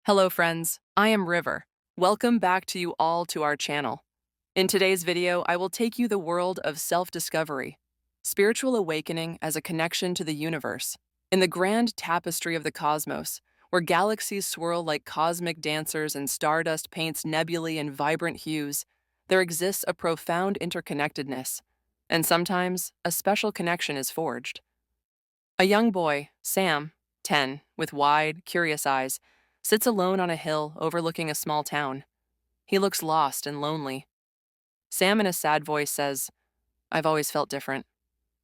Hello friends, I am River. Welcome back to you all to our channel. In today's video, I will take you the world of self-discovery, spiritual awakening as a connection to the universe. In the grand tapestry of the cosmos, where galaxies swirl like cosmic dancers and stardust paints nebulae in vibrant hues, there exists a profound interconnectedness, and sometimes a special connection is forged. A young boy, Sam, 10, with wide, curious eyes, sits alone on a hill overlooking a small town. He looks lost and lonely. Sam, in a sad voice, says, "I've always felt different,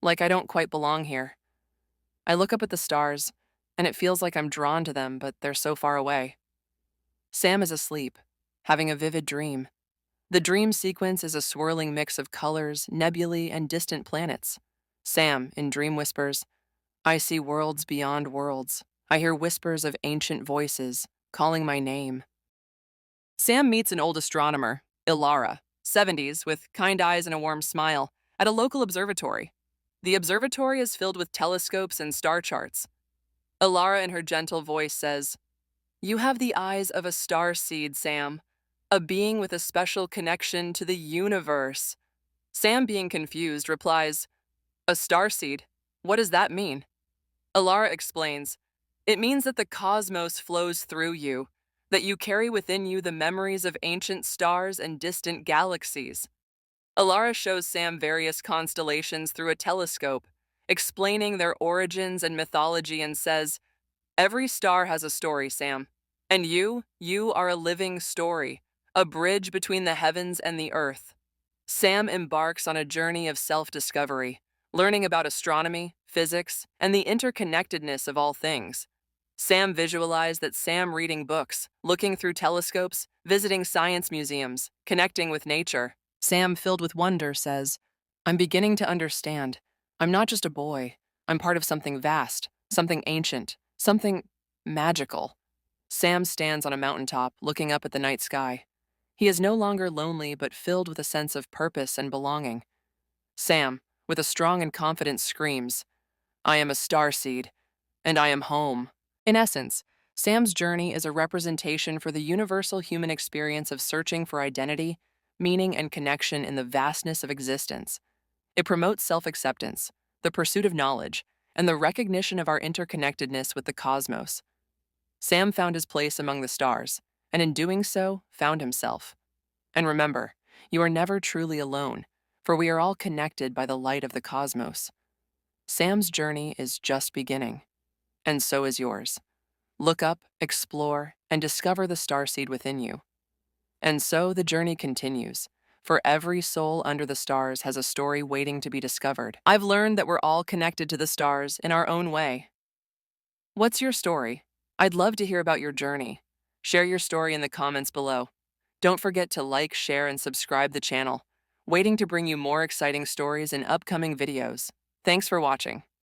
like I don't quite belong here. I look up at the stars, and it feels like I'm drawn to them, but they're so far away." Sam is asleep, having a vivid dream. The dream sequence is a swirling mix of colors, nebulae, and distant planets. Sam, in dream, whispers, "I see worlds beyond worlds. I hear whispers of ancient voices, calling my name." Sam meets an old astronomer, Ilara, 70s, with kind eyes and a warm smile, at a local observatory. The observatory is filled with telescopes and star charts. Ilara, in her gentle voice, says, "You have the eyes of a starseed, Sam, a being with a special connection to the universe." Sam, being confused, replies, "A starseed? What does that mean?" Ilara explains, "It means that the cosmos flows through you, that you carry within you the memories of ancient stars and distant galaxies." Ilara shows Sam various constellations through a telescope, explaining their origins and mythology, and says, "Every star has a story, Sam. And you are a living story, a bridge between the heavens and the earth." Sam embarks on a journey of self-discovery, learning about astronomy, physics, and the interconnectedness of all things. Sam visualized that Sam reading books, looking through telescopes, visiting science museums, connecting with nature. Sam, filled with wonder, says, "I'm beginning to understand. I'm not just a boy. I'm part of something vast, something ancient, something magical." Sam stands on a mountaintop, looking up at the night sky. He is no longer lonely, but filled with a sense of purpose and belonging. Sam, with a strong and confident, screams, "I am a starseed, and I am home." In essence, Sam's journey is a representation for the universal human experience of searching for identity, meaning, and connection in the vastness of existence. It promotes self-acceptance, the pursuit of knowledge, and the recognition of our interconnectedness with the cosmos. Sam found his place among the stars, and in doing so, found himself. And remember, you are never truly alone, for we are all connected by the light of the cosmos. Sam's journey is just beginning, and so is yours. Look up, explore, and discover the starseed within you. And so the journey continues, for every soul under the stars has a story waiting to be discovered. I've learned that we're all connected to the stars in our own way. What's your story? I'd love to hear about your journey. Share your story in the comments below. Don't forget to like, share, and subscribe the channel. Waiting to bring you more exciting stories in upcoming videos. Thanks for watching.